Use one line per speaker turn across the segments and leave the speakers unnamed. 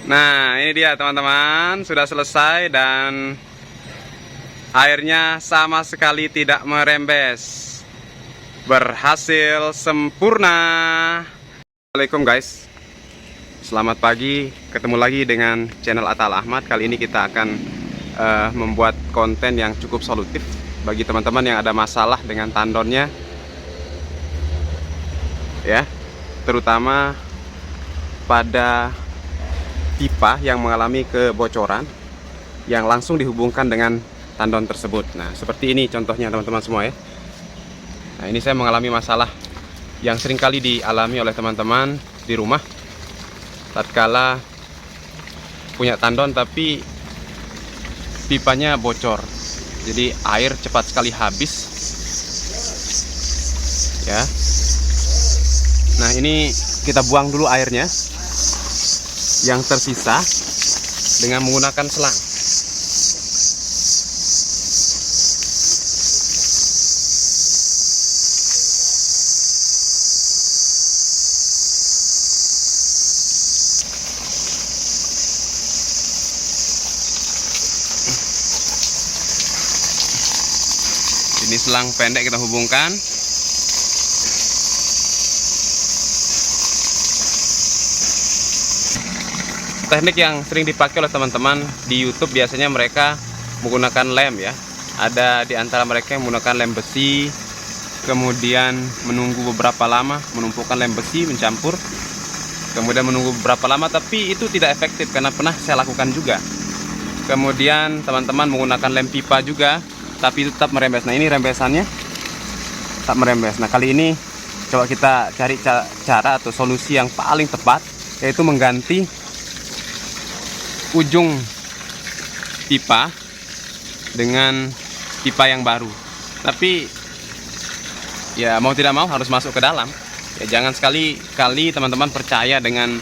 Nah, ini dia teman-teman, sudah selesai dan airnya sama sekali tidak merembes. Berhasil sempurna. Assalamualaikum guys. Selamat pagi, ketemu lagi dengan channel Atta Al Ahmad. Kali ini kita akan membuat konten yang cukup solutif bagi teman-teman yang ada masalah dengan tandonnya. Ya, terutama pada pipa yang mengalami kebocoran yang langsung dihubungkan dengan tandon tersebut. Nah, seperti ini contohnya teman-teman semua ya. Nah, ini saya mengalami masalah yang sering kali dialami oleh teman-teman di rumah tatkala punya tandon tapi pipanya bocor. Jadi air cepat sekali habis. Ya. Nah, ini kita buang dulu airnya yang tersisa dengan menggunakan selang. Ini selang pendek kita hubungkan. Teknik yang sering dipakai oleh teman-teman di YouTube biasanya mereka menggunakan lem ya. Ada di antara mereka yang menggunakan lem besi, kemudian menunggu beberapa lama, menumpukan lem besi mencampur, kemudian menunggu beberapa lama, tapi itu tidak efektif karena pernah saya lakukan juga. Kemudian teman-teman menggunakan lem pipa juga, tapi itu tetap merembes. Nah, ini rembesannya tak merembes. Nah, kali ini coba kita cari cara atau solusi yang paling tepat, yaitu mengganti ujung pipa dengan pipa yang baru. Tapi ya mau tidak mau harus masuk ke dalam. Ya, jangan sekali-kali teman-teman percaya dengan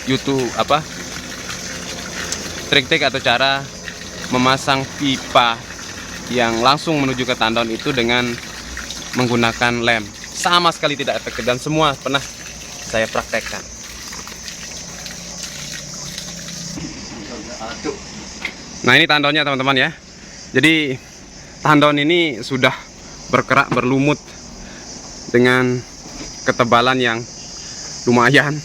YouTube trik-trik atau cara memasang pipa yang langsung menuju ke tandon itu dengan menggunakan lem. Sama sekali tidak efektif dan semua pernah saya praktekkan. Nah, ini tandonnya teman-teman ya. Jadi tandon ini sudah berkerak, berlumut dengan ketebalan yang lumayan.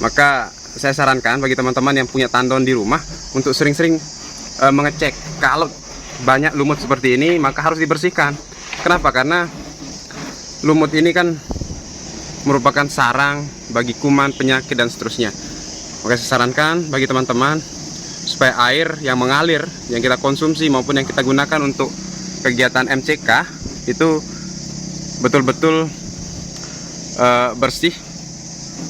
Maka saya sarankan bagi teman-teman yang punya tandon di rumah untuk sering-sering mengecek. Kalau banyak lumut seperti ini maka harus dibersihkan. Kenapa? Karena lumut ini kan merupakan sarang bagi kuman, penyakit dan seterusnya. Maka saya sarankan bagi teman-teman supaya air yang mengalir yang kita konsumsi maupun yang kita gunakan untuk kegiatan MCK itu betul-betul bersih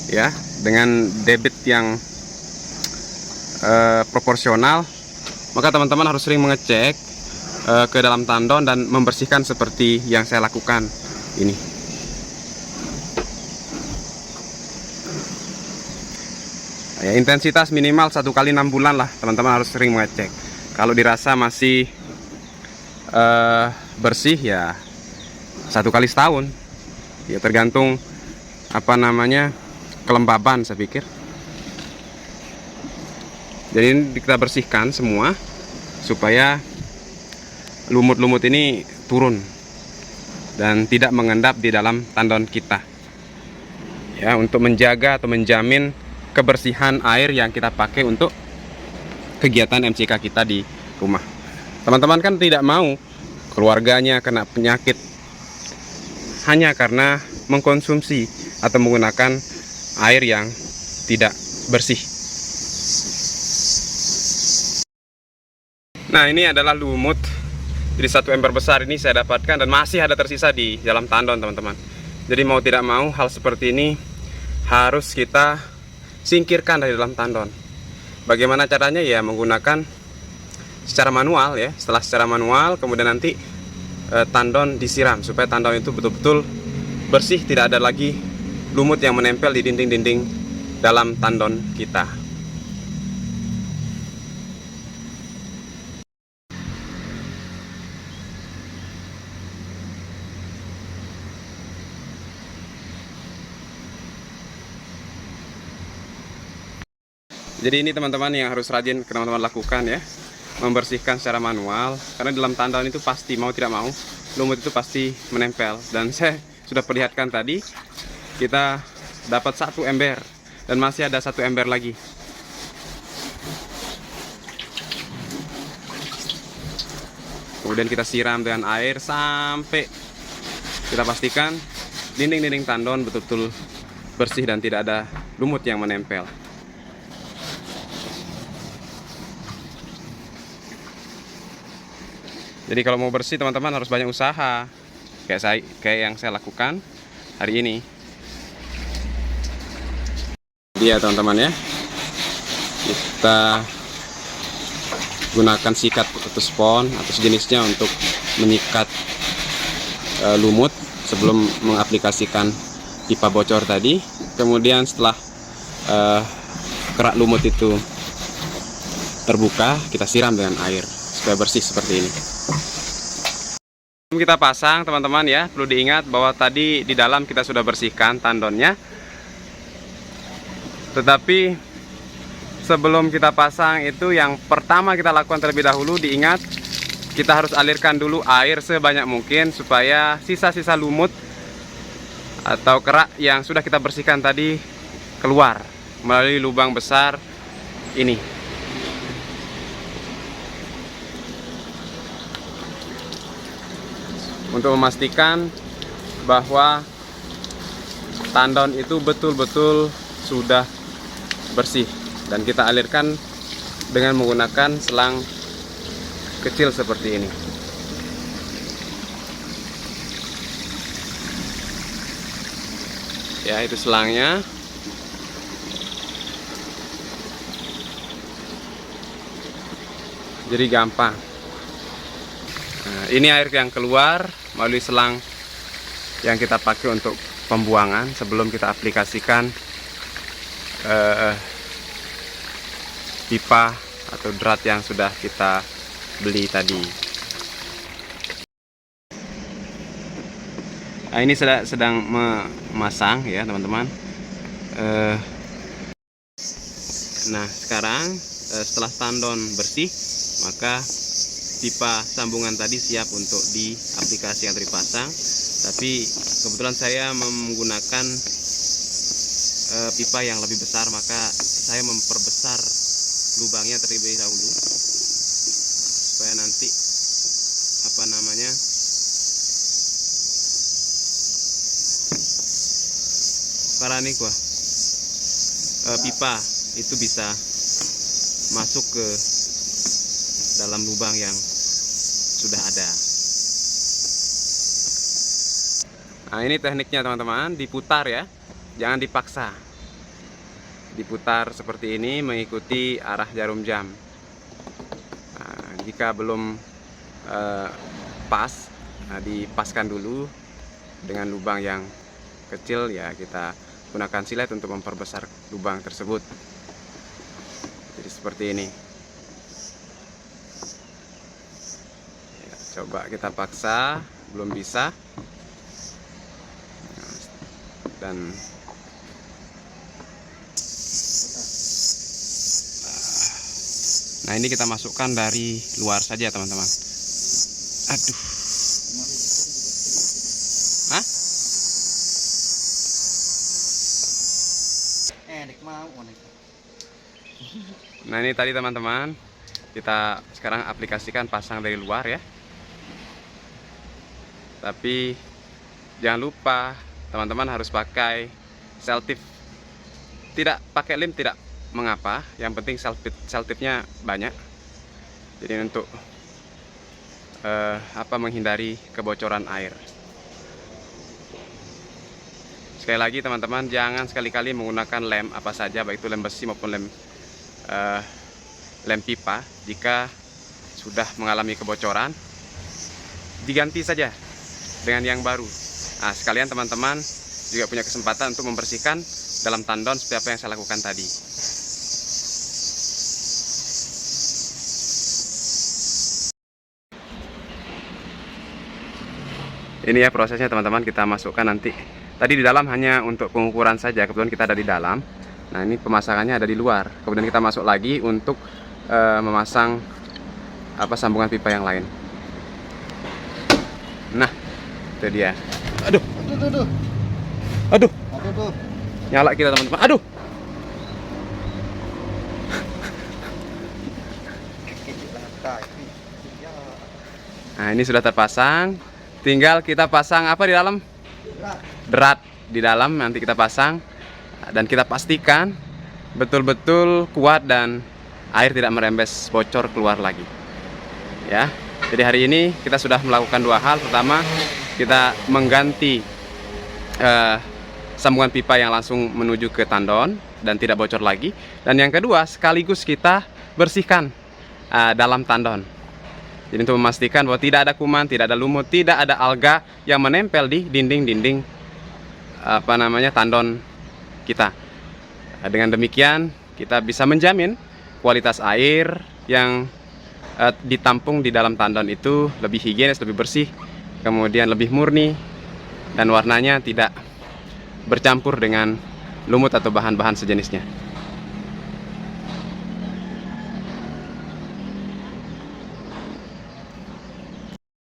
ya, dengan debit yang proporsional. Maka teman-teman harus sering mengecek ke dalam tandon dan membersihkan seperti yang saya lakukan ini. Ya, intensitas minimal 1 kali 6 bulan lah teman-teman harus sering mengecek. Kalau dirasa masih bersih ya 1 kali setahun. Ya tergantung kelembaban saya pikir. Jadi ini kita bersihkan semua supaya lumut-lumut ini turun dan tidak mengendap di dalam tandon kita. Ya, untuk menjaga atau menjamin kebersihan air yang kita pakai untuk kegiatan MCK kita di rumah. Teman-teman kan tidak mau keluarganya kena penyakit hanya karena mengkonsumsi atau menggunakan air yang tidak bersih. Nah, ini adalah lumut. Jadi 1 ember besar ini saya dapatkan dan masih ada tersisa di dalam tandon teman-teman. Jadi mau tidak mau hal seperti ini harus kita singkirkan dari dalam tandon. Bagaimana caranya? Ya menggunakan secara manual ya. Setelah secara manual kemudian nanti tandon disiram supaya tandon itu betul-betul bersih, tidak ada lagi lumut yang menempel di dinding-dinding dalam tandon kita. Jadi ini teman-teman yang harus rajin teman-teman lakukan ya, membersihkan secara manual, karena dalam tandon itu pasti mau tidak mau lumut itu pasti menempel. Dan saya sudah perlihatkan tadi kita dapat 1 ember dan masih ada 1 ember lagi. Kemudian kita siram dengan air sampai kita pastikan dinding-dinding tandon betul-betul bersih dan tidak ada lumut yang menempel. Jadi kalau mau bersih teman-teman harus banyak usaha, kayak yang saya lakukan hari ini. Dia teman-teman ya, kita gunakan sikat atau spons atau sejenisnya untuk menyikat lumut sebelum mengaplikasikan pipa bocor tadi. Kemudian setelah kerak lumut itu terbuka, kita siram dengan air supaya bersih seperti ini. Sebelum kita pasang teman-teman ya, perlu diingat bahwa tadi di dalam kita sudah bersihkan tandonnya. Tetapi sebelum kita pasang itu yang pertama kita lakukan terlebih dahulu, diingat kita harus alirkan dulu air sebanyak mungkin supaya sisa-sisa lumut atau kerak yang sudah kita bersihkan tadi keluar melalui lubang besar ini. Untuk memastikan bahwa tandon itu betul-betul sudah bersih, dan kita alirkan dengan menggunakan selang kecil seperti ini. Ya, itu selangnya. Jadi gampang. Nah, ini air yang keluar melalui selang yang kita pakai untuk pembuangan sebelum kita aplikasikan pipa atau drat yang sudah kita beli tadi. Nah, ini sedang memasang ya teman-teman. Nah sekarang setelah tandon bersih, maka pipa sambungan tadi siap untuk diaplikasikan atau dipasang. Tapi kebetulan saya menggunakan pipa yang lebih besar, maka saya memperbesar lubangnya terlebih dahulu supaya nanti pipa itu bisa masuk ke dalam lubang yang sudah ada. Nah, ini tekniknya teman-teman, diputar ya, jangan dipaksa. Diputar seperti ini mengikuti arah jarum jam. Nah, jika belum pas, dipaskan dulu dengan lubang yang kecil ya, kita gunakan silet untuk memperbesar lubang tersebut. Jadi seperti ini. Ya, coba kita paksa, belum bisa. Dan nah, ini kita masukkan dari luar saja teman-teman. Aduh. Hah? Nah, ini tadi teman-teman, kita sekarang aplikasikan pasang dari luar ya. Tapi jangan lupa teman-teman harus pakai selotip. Tidak pakai lem tidak mengapa, yang penting selotipnya banyak. Jadi untuk menghindari kebocoran air. Sekali lagi teman-teman, jangan sekali-kali menggunakan lem apa saja, baik itu lem besi maupun lem pipa. Jika sudah mengalami kebocoran, diganti saja dengan yang baru. Nah, sekalian teman-teman juga punya kesempatan untuk membersihkan dalam tandon seperti apa yang saya lakukan tadi. Ini ya prosesnya teman-teman, kita masukkan nanti. Tadi di dalam hanya untuk pengukuran saja, kebetulan kita ada di dalam. Nah, ini pemasangannya ada di luar. Kemudian kita masuk lagi untuk memasang sambungan pipa yang lain. Nah, itu dia. Aduh. Aduh. Nyala kita, teman-teman. Aduh. Nah, ini sudah terpasang. Tinggal kita pasang apa di dalam? Drat di dalam, nanti kita pasang. Dan kita pastikan betul-betul kuat dan air tidak merembes bocor keluar lagi. Ya. Jadi hari ini kita sudah melakukan dua hal. Pertama, kita mengganti sambungan pipa yang langsung menuju ke tandon dan tidak bocor lagi. Dan yang kedua, sekaligus kita bersihkan dalam tandon. Jadi untuk memastikan bahwa tidak ada kuman, tidak ada lumut, tidak ada alga yang menempel di dinding-dinding tandon kita. Dengan demikian kita bisa menjamin kualitas air yang ditampung di dalam tandon itu lebih higienis, lebih bersih, kemudian lebih murni, dan warnanya tidak bercampur dengan lumut atau bahan-bahan sejenisnya.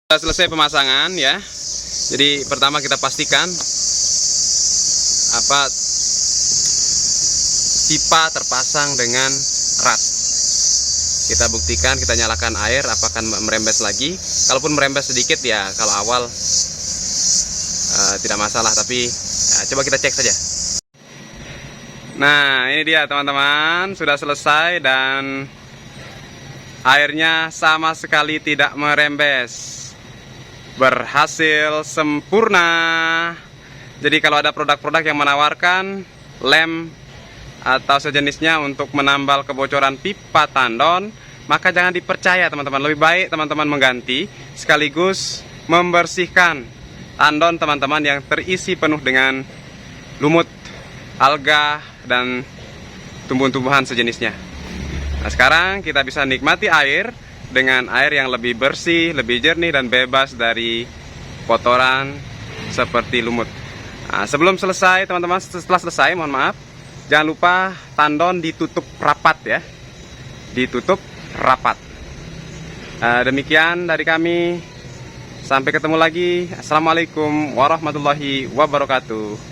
Sudah selesai pemasangan ya. Jadi pertama kita pastikan pipa terpasang dengan rat. Kita buktikan, kita nyalakan air apakah merembes lagi. Kalaupun merembes sedikit ya kalau awal tidak masalah, tapi coba kita cek saja. Nah, ini dia teman-teman, sudah selesai dan airnya sama sekali tidak merembes. Berhasil sempurna. Jadi kalau ada produk-produk yang menawarkan lem atau sejenisnya untuk menambal kebocoran pipa tandon, maka jangan dipercaya teman-teman. Lebih baik teman-teman mengganti sekaligus membersihkan tandon teman-teman yang terisi penuh dengan lumut, alga, dan tumbuhan-tumbuhan sejenisnya. Nah, sekarang kita bisa nikmati air dengan air yang lebih bersih, lebih jernih, dan bebas dari kotoran seperti lumut. Nah, sebelum selesai teman-teman, setelah selesai mohon maaf, jangan lupa tandon ditutup rapat ya. Ditutup rapat. Demikian dari kami. Sampai ketemu lagi. Assalamualaikum warahmatullahi wabarakatuh.